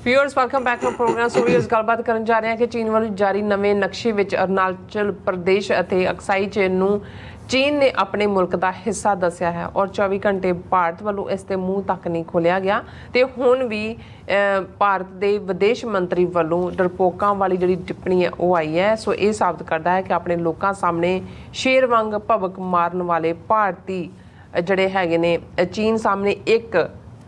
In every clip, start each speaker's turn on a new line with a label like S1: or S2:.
S1: Viewers welcome back to program. So viewers गलबात करन जा रहे हैं कि चीन वालों जारी नवे नक्शे विच अरुणाचल प्रदेश ਅਤੇ ਅਕਸਾਈ ਚੇਨ ਨੂੰ चीन ने अपने मुल्क का हिस्सा दसिया है और 24 घंटे भारत वालों इस ते मूँह तक नहीं खोलिया गया। तो हुण भी भारत के विदेश मंत्री वालों डरपोकों वाली जी टिप्पणी है वो आई है। सो ये साबित करता है कि अपने लोगों सामने शेर वांग भवक मारन वाले भारती जड़े हैगे ने चीन सामने एक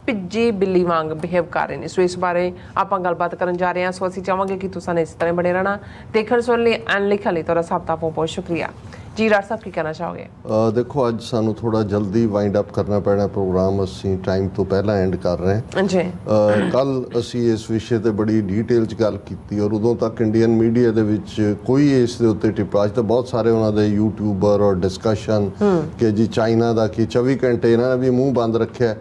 S1: ਭਿੱਜੀ ਬਿੱਲੀ ਵਾਂਗ ਬਿਹੇਵ ਕਰ ਰਹੇ ਨੇ। ਸੋ ਇਸ ਬਾਰੇ ਆਪਾਂ ਗੱਲਬਾਤ ਕਰਨ ਜਾ ਰਹੇ ਹਾਂ। ਸੋ ਅਸੀਂ ਚਾਹਾਂਗੇ ਕਿ ਤੁਸੀਂ ਇਸ ਤਰ੍ਹਾਂ ਬਣੇ ਰਹਿਣਾ ਦੇਖਣ ਸੁਣਨ ਲਈ ਐਂਡ ਲਿਖਣ ਲਈ ਤੁਹਾਡਾ ਸਭ ਦਾ ਬਹੁਤ ਬਹੁਤ ਸ਼ੁਕਰੀਆ ਜੀ। ਡਾਕਟਰ ਸਾਹਿਬ ਕੀ ਕਹਿਣਾ ਚਾਹੋਗੇ?
S2: ਦੇਖੋ ਅੱਜ ਸਾਨੂੰ ਥੋੜਾ ਜਲਦੀ ਵਾਈਂਡ ਅਪ ਕਰਨਾ ਪੈਣਾ ਪ੍ਰੋਗਰਾਮ, ਅਸੀਂ ਟਾਈਮ ਤੋਂ ਪਹਿਲਾਂ ਐਂਡ ਕਰ ਰਹੇ ਹਾਂ ਜੀ। ਕੱਲ ਅਸੀਂ ਇਸ ਵਿਸ਼ੇ ਤੇ ਬੜੀ ਡਿਟੇਲ 'ਚ ਗੱਲ ਕੀਤੀ ਔਰ ਉਦੋਂ ਤੱਕ ਇੰਡੀਅਨ ਮੀਡੀਆ ਦੇ ਵਿੱਚ ਕੋਈ ਇਸ ਦੇ ਉੱਤੇ ਟਿੱਪਾ, ਅੱਜ ਤਾਂ ਬਹੁਤ ਸਾਰੇ ਉਹਨਾਂ ਦੇ ਯੂਟਿਊਬਰ ਔਰ ਡਿਸਕਸ਼ਨ ਕਿ ਜੀ ਚਾਈਨਾ ਦਾ ਕੀ 24 ਘੰਟੇ ਇਹਨਾਂ ਨੇ ਵੀ ਮੂੰਹ ਬੰਦ ਰੱਖਿਆ।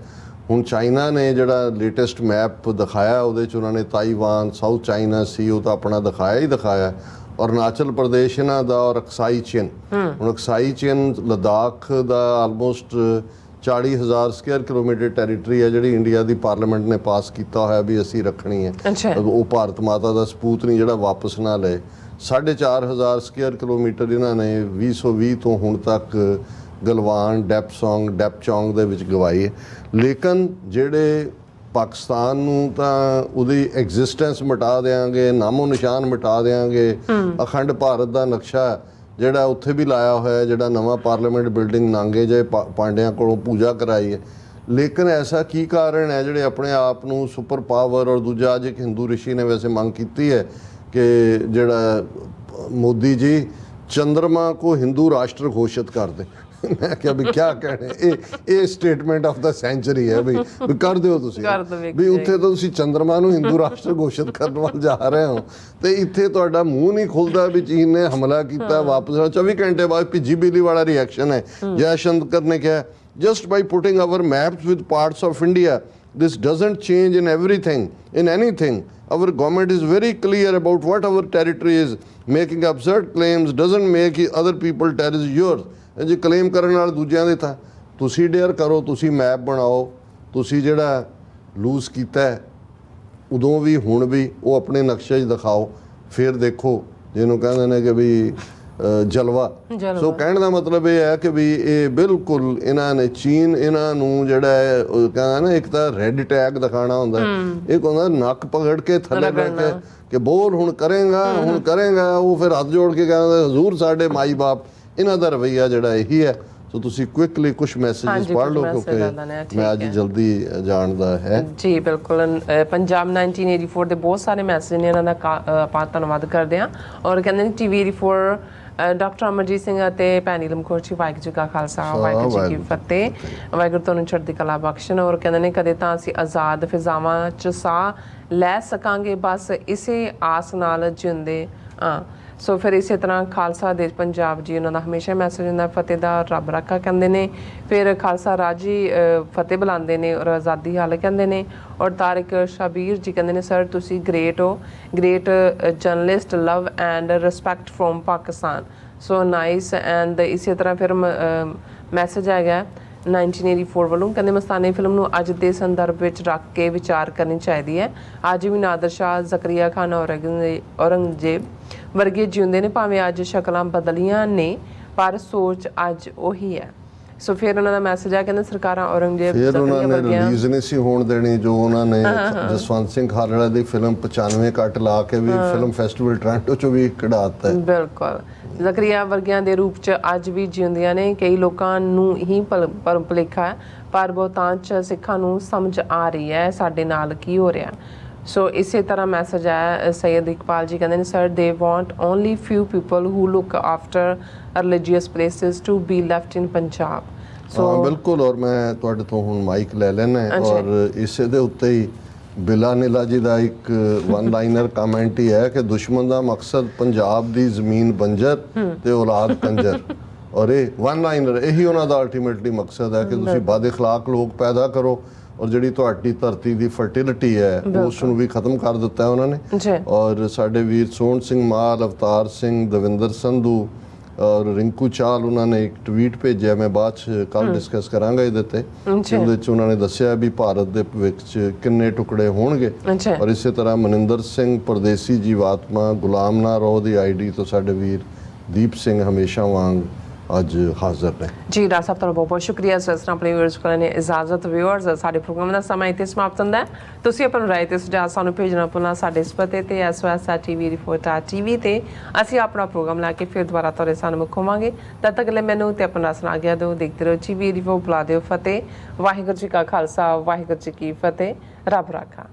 S2: ਹੁਣ ਚਾਈਨਾ ਨੇ ਜਿਹੜਾ ਲੇਟੈਸਟ ਮੈਪ ਦਿਖਾਇਆ ਉਹਦੇ 'ਚ ਉਹਨਾਂ ਨੇ ਤਾਈਵਾਨ, ਸਾਊਥ ਚਾਈਨਾ ਸੀ ਉਹ ਤਾਂ ਆਪਣਾ ਦਿਖਾਇਆ ਹੀ ਦਿਖਾਇਆ, ਔਰ ਅਰੁਣਾਚਲ ਪ੍ਰਦੇਸ਼ ਇਹਨਾਂ ਦਾ ਔਰ ਅਕਸਾਈ ਚੀਨ। ਹੁਣ ਅਕਸਾਈ ਚੀਨ ਲਦਾਖ ਦਾ ਆਲਮੋਸਟ 40,000 ਸਕੁਅਰ ਕਿਲੋਮੀਟਰ ਟੈਰੀਟਰੀ ਹੈ ਜਿਹੜੀ ਇੰਡੀਆ ਦੀ ਪਾਰਲੀਮੈਂਟ ਨੇ ਪਾਸ ਕੀਤਾ ਹੋਇਆ ਵੀ ਅਸੀਂ ਰੱਖਣੀ ਹੈ। ਉਹ ਭਾਰਤ ਮਾਤਾ ਦਾ ਸਪੂਤ ਨਹੀਂ ਜਿਹੜਾ ਵਾਪਸ ਨਾ ਲਏ। 4,500 ਸਕੁਅਰ ਕਿਲੋਮੀਟਰ ਇਹਨਾਂ ਨੇ 2020 ਤੋਂ ਹੁਣ ਤੱਕ ਗਲਵਾਨ, ਡੈਪਚੌਂਗ ਦੇ ਵਿੱਚ ਗਵਾਈ ਹੈ। ਲੇਕਿਨ ਜਿਹੜੇ ਪਾਕਿਸਤਾਨ ਨੂੰ ਤਾਂ ਉਹਦੀ ਐਗਜ਼ਿਸਟੈਂਸ ਮਿਟਾ ਦਿਆਂਗੇ, ਨਾਮੋ ਨਿਸ਼ਾਨ ਮਿਟਾ ਦਿਆਂਗੇ। ਅਖੰਡ ਭਾਰਤ ਦਾ ਨਕਸ਼ਾ ਜਿਹੜਾ ਉੱਥੇ ਵੀ ਲਾਇਆ ਹੋਇਆ, ਜਿਹੜਾ ਨਵਾਂ ਪਾਰਲੀਮੈਂਟ ਬਿਲਡਿੰਗ ਨਾਂਗੇ ਜੇ ਪਾਂਡਿਆਂ ਕੋਲੋਂ ਪੂਜਾ ਕਰਾਈ ਹੈ। ਲੇਕਿਨ ਐਸਾ ਕੀ ਕਾਰਨ ਹੈ ਜਿਹੜੇ ਆਪਣੇ ਆਪ ਨੂੰ ਸੁਪਰ ਪਾਵਰ, ਔਰ ਦੂਜਾ ਅੱਜ ਇੱਕ ਹਿੰਦੂ ਰਿਸ਼ੀ ਨੇ ਵੈਸੇ ਮੰਗ ਕੀਤੀ ਹੈ ਕਿ ਜਿਹੜਾ ਮੋਦੀ ਜੀ ਚੰਦਰਮਾ को हिंदू राष्ट्र घोषित कर दे। मैं क्या भी क्या कहने, ਇਹ ਸਟੇਟਮੈਂਟ ਆਫ ਦਾ ਸੈਂਚਰੀ ਹੈ ਵੀ ਕਰ ਦਿਓ ਤੁਸੀਂ ਵੀ ਉੱਥੇ ਤਾਂ ਤੁਸੀਂ ਚੰਦਰਮਾ ਨੂੰ ਹਿੰਦੂ ਰਾਸ਼ਟਰ ਘੋਸ਼ਿਤ ਕਰਨ ਵੱਲ ਜਾ ਰਹੇ ਹੋ ਤੇ ਇੱਥੇ ਤੁਹਾਡਾ ਮੂੰਹ ਨਹੀਂ ਖੁੱਲਦਾ ਵੀ ਚੀਨ ਨੇ ਹਮਲਾ ਕੀਤਾ ਵਾਪਸ। 24 ਘੰਟੇ ਬਾਅਦ ਭਿੱਜੀ ਬਿੱਲੀ ਵਾਲਾ ਰਿਐਕਸ਼ਨ ਹੈ। ਜੈਸ਼ੰਕਰ ਨੇ ਕਿਹਾ just by putting our maps with parts of India, this doesn't change in everything, in anything. Our government is very clear about what our territory is. Making absurd claims doesn't make other people terrorists yours. ਜੇ claim ਕਰਨ ਨਾਲ ਦੂਜਿਆਂ ਦੇ ਤਾਂ ਤੁਸੀਂ dare ਕਰੋ, ਤੁਸੀਂ map ਬਣਾਓ, ਤੁਸੀਂ ਜਿਹੜਾ ਲੂਜ਼ ਕੀਤਾ ਉਦੋਂ ਵੀ ਹੁਣ ਵੀ ਉਹ ਆਪਣੇ ਨਕਸ਼ੇ 'ਚ ਦਿਖਾਓ, ਫਿਰ ਦੇਖੋ ਜਿਹਨੂੰ ਕਹਿੰਦੇ ਨੇ ਕਿ ਵੀ ਜਲਵਾ। ਸੋ ਕਹਿਣ ਦਾ ਮਤਲਬ ਇਹ ਹੈ ਕਿ ਵੀ ਇਹ ਬਿਲਕੁਲ ਇਹਨਾਂ ਨੇ ਚੀਨ ਇਹਨਾਂ ਨੂੰ ਜਿਹੜਾ ਹੈ ਕਹਿੰਦਾ ਨਾ ਇੱਕ ਤਾਂ ਰੈੱਡ ਟੈਗ ਦਿਖਾਉਣਾ ਹੁੰਦਾ, ਇੱਕ ਹੁੰਦਾ ਨੱਕ ਪਕੜ ਕੇ ਥੱਲੇ ਬੈਠ ਕੇ ਕਿ ਬੋਲ ਹੁਣ ਕਰੇਗਾ। ਉਹ ਫਿਰ ਹੱਥ ਜੋੜ ਕੇ ਕਹਿੰਦਾ ਹਜ਼ੂਰ ਸਾਡੇ ਮਾਈ ਬਾਪ। ਇਹਨਾਂ ਦਾ ਰਵੱਈਆ ਜਿਹੜਾ ਇਹੀ ਹੈ। ਸੋ ਤੁਸੀਂ ਕੁਇਕਲੀ ਕੁਝ ਮੈਸੇजेस ਪੜ੍ਹ ਲਓ ਕਿਉਂਕਿ ਮੈਂ ਅੱਜ ਜਲਦੀ ਜਾਣ ਦਾ ਹੈ
S1: ਜੀ। ਬਿਲਕੁਲ ਪੰਜਾਬ 1984 ਦੇ ਬਹੁਤ ਸਾਰੇ ਮੈਸੇਜ ਨੇ, ਇਹਨਾਂ ਦਾ ਆਪਾਂ ਧੰਨਵਾਦ ਕਰਦੇ ਹਾਂ। ਔਰ ਕਹਿੰਦੇ ਨੇ TV 84 ਡਾਕਟਰ ਅਮਰਜੀਤ ਸਿੰਘ ਅਤੇ ਭੈਣੀ ਲਮਖੋਰ ਜੀ, ਵਾਹਿਗੁਰੂ ਜੀ ਕਾ ਖਾਲਸਾ ਵਾਹਿਗੁਰੂ ਜੀ ਕੀ ਫਤਿਹ। ਵਾਹਿਗੁਰੂ ਤੁਹਾਨੂੰ ਚੜ੍ਹਦੀ ਕਲਾ ਬਖਸ਼ਣ। ਔਰ ਕਹਿੰਦੇ ਨੇ ਕਦੇ ਤਾਂ ਅਸੀਂ ਆਜ਼ਾਦ ਫਿਜ਼ਾਵਾਂ 'ਚ ਸਾਹ ਲੈ ਸਕਾਂਗੇ, ਬਸ ਇਸੇ ਆਸ ਨਾਲ ਜਿਉਂਦੇ ਹਾਂ। ਸੋ ਫਿਰ ਇਸੇ ਤਰ੍ਹਾਂ ਖਾਲਸਾ ਦੇਸ਼ ਪੰਜਾਬ ਜੀ ਉਹਨਾਂ ਦਾ ਹਮੇਸ਼ਾ ਮੈਸੇਜ ਹੁੰਦਾ ਫਤਿਹ ਦਾ, ਰੱਬ ਰਾਖਾ ਕਹਿੰਦੇ ਨੇ। ਫਿਰ ਖਾਲਸਾ ਰਾਜ ਜੀ ਫਤਿਹ ਬੁਲਾਉਂਦੇ ਨੇ ਔਰ ਆਜ਼ਾਦੀ ਹਾਲ ਕਹਿੰਦੇ ਨੇ। ਔਰ ਤਾਰਿਕ ਸ਼ਬੀਰ ਜੀ ਕਹਿੰਦੇ ਨੇ ਸਰ ਤੁਸੀਂ ਗ੍ਰੇਟ ਹੋ, great journalist, love and respect from Pakistan. So nice. And ਇਸੇ ਤਰ੍ਹਾਂ ਫਿਰ ਮੈਸੇਜ ਹੈਗਾ 1984 ਵੱਲੋਂ, ਕਹਿੰਦੇ ਮਸਤਾਨੇ ਫਿਲਮ ਨੂੰ ਅੱਜ ਦੇ ਸੰਦਰਭ ਵਿੱਚ ਰੱਖ ਕੇ ਵਿਚਾਰ ਕਰਨੀ ਚਾਹੀਦੀ ਹੈ। ਅੱਜ ਵੀ ਨਾਦਰ ਸ਼ਾਹ, ਜ਼ਕਰੀਆ ਖਾਨ, ਔਰੰਗਜ਼ੇਬ ਵਰਗੇ ਜਿਉਂਦੇ ਨੇ, ਭਾਵੇਂ ਅੱਜ ਸ਼ਕਲਾਂ ਬਦਲੀਆਂ ਨੇ ਪਰ ਸੋਚ ਅੱਜ ਉਹੀ ਹੈ। ਸੋ ਫਿਰ ਉਹਨਾਂ ਦਾ ਮੈਸੇਜ ਆ ਕਹਿੰਦੇ ਸਰਕਾਰਾਂ ਔਰੰਗਜ਼ੇਬ
S2: ਫਿਰ ਉਹਨਾਂ ਨੇ ਰਿਲੀਜ਼ ਨਹੀਂ ਸੀ ਹੋਣ ਦੇਣੀ ਜੋ ਉਹਨਾਂ ਨੇ ਜਸਵੰਤ ਸਿੰਘ ਖਾਲੜਾ ਦੀ ਫਿਲਮ 95 ਕੱਟ ਲਾ ਕੇ ਵੀ ਫਿਲਮ ਫੈਸਟੀਵਲ ਟੋਰਾਂਟੋ 'ਚੋਂ ਵੀ ਕਢਾਤਾ। ਬਿਲਕੁਲ
S1: ਜ਼ਕਰੀਆ ਵਰਗਿਆਂ ਦੇ ਰੂਪ 'ਚ ਅੱਜ ਵੀ ਜਿਉਂਦੀਆਂ ਨੇ। ਕਈ ਲੋਕਾਂ ਨੂੰ ਹੀ ਭੁਲੇਖਾ ਹੈ ਪਰ ਬਹੁਤਾਂਸ਼ ਸਿੱਖਾਂ ਨੂੰ ਸਮਝ ਆ ਰਹੀ ਹੈ ਸਾਡੇ ਨਾਲ ਕੀ ਹੋ ਰਿਹਾ। ਸੋ ਇਸੇ ਤਰ੍ਹਾਂ ਮੈਸੇਜ ਹੈ ਸੈਯਦ ਇਕਬਾਲ ਜੀ ਕਹਿੰਦੇ ਨੇ sir they want only few people who look after religious places to be left in Punjab.
S2: So ਬਿਲਕੁਲ। ਔਰ ਮੈਂ ਤੁਹਾਡੇ ਤੋਂ ਹੁਣ ਮਾਈਕ ਲੈ ਲੈਣਾ ਔਰ ਇਸੇ ਦੇ ਉੱਤੇ ਹੀ ਬਿਲਾ ਨੀਲਾ ਜੀ ਦਾ ਇੱਕ ਵਨ ਲਾਈਨਰ ਕਮੈਂਟ ਹੀ ਹੈ ਕਿ ਦੁਸ਼ਮਣ ਦਾ ਮਕਸਦ ਪੰਜਾਬ ਦੀ ਜ਼ਮੀਨ ਬੰਜਰ ਤੇ ਔਲਾਦ ਕੰਜਰ। ਔਰ ਇਹ ਵਨ ਲਾਈਨਰ ਇਹੀ ਉਹਨਾਂ ਦਾ ਅਲਟੀਮੇਟਲੀ ਮਕਸਦ ਹੈ ਕਿ ਤੁਸੀਂ ਬਦ ਅਖਲਾਕ ਲੋਕ ਪੈਦਾ ਕਰੋ ਔਰ ਜਿਹੜੀ ਤੁਹਾਡੀ ਧਰਤੀ ਦੀ ਫਰਟੀਲਿਟੀ ਹੈ ਉਸ ਨੂੰ ਵੀ ਖਤਮ ਕਰ ਦਿੱਤਾ ਉਹਨਾਂ ਨੇ। ਔਰ ਸਾਡੇ ਵੀਰ ਸੋਹਣ ਸਿੰਘ ਮਾਲ, ਅਵਤਾਰ ਸਿੰਘ, ਦਵਿੰਦਰ ਸੰਧੂ, ਔਰ ਰਿੰਕੂ ਚਾਲ ਉਹਨਾਂ ਨੇ ਇੱਕ ਟਵੀਟ ਭੇਜਿਆ, ਮੈਂ ਬਾਅਦ ਚ ਕੱਲ ਡਿਸਕਸ ਕਰਾਂਗਾ ਇਹਦੇ ਤੇ। ਉਹਦੇ ਚ ਉਹਨਾਂ ਨੇ ਦੱਸਿਆ ਵੀ ਭਾਰਤ ਦੇ ਭਵਿੱਖ ਚ ਕਿੰਨੇ ਟੁਕੜੇ ਹੋਣਗੇ। ਔਰ ਇਸੇ ਤਰ੍ਹਾਂ ਮਨਿੰਦਰ ਸਿੰਘ ਪਰਦੇਸੀ ਜੀਵਾਤਮਾ ਗੁਲਾਮ ਨਾ ਰਹੋ ਦੀ ਆਈਡੀ ਤੋਂ ਸਾਡੇ ਵੀਰ ਦੀਪ ਸਿੰਘ ਹਮੇਸ਼ਾ ਵਾਂਗ ਅੱਜ ਹਾਜ਼ਰ ਨੇ।
S1: ਜੀ ਡਾਕਟਰ ਸਾਹਿਬ ਤੁਹਾਡਾ ਬਹੁਤ ਬਹੁਤ ਸ਼ੁਕਰੀਆ। ਇਸ ਤਰ੍ਹਾਂ ਆਪਣੇ ਵਿਊਅਰਸ ਕੋਲ ਨੇ ਇਜਾਜ਼ਤ। ਵਿਊਅਰਸ ਸਾਡੇ ਪ੍ਰੋਗਰਾਮ ਦਾ ਸਮਾਂ ਇੱਥੇ ਸਮਾਪਤ ਹੁੰਦਾ ਹੈ। ਤੁਸੀਂ ਆਪਣੀ ਰਾਏ ਤੇ ਸੁਝਾਅ ਸਾਨੂੰ ਭੇਜਣਾ ਭੁੱਲਣਾ ਸਾਡੇ ਇਸ ਪਤੇ ਤੇ sos@tvreporter.tv ਤੇ ਅਸੀਂ ਆਪਣਾ ਪ੍ਰੋਗਰਾਮ ਲਾ ਕੇ ਫਿਰ ਦੁਬਾਰਾ ਤੁਹਾਡੇ ਸਾਹਮਣੇ ਹੋਵਾਂਗੇ। ਤਦ ਤੱਕ ਲਈ ਮੈਨੂੰ ਤੇ ਆਪਣਾ ਸੁਣਾ ਗਿਆ ਦਿਓ। ਦੇਖਦੇ ਰਹੋ TV ਰਿਪੋਰਟ। ਬੁਲਾ ਦਿਓ ਫਤਿਹ। ਵਾਹਿਗੁਰੂ ਜੀ ਕਾ ਖਾਲਸਾ, ਵਾਹਿਗੁਰੂ ਜੀ ਕੀ ਫਤਿਹ। ਰੱਬ ਰਾਖਾ।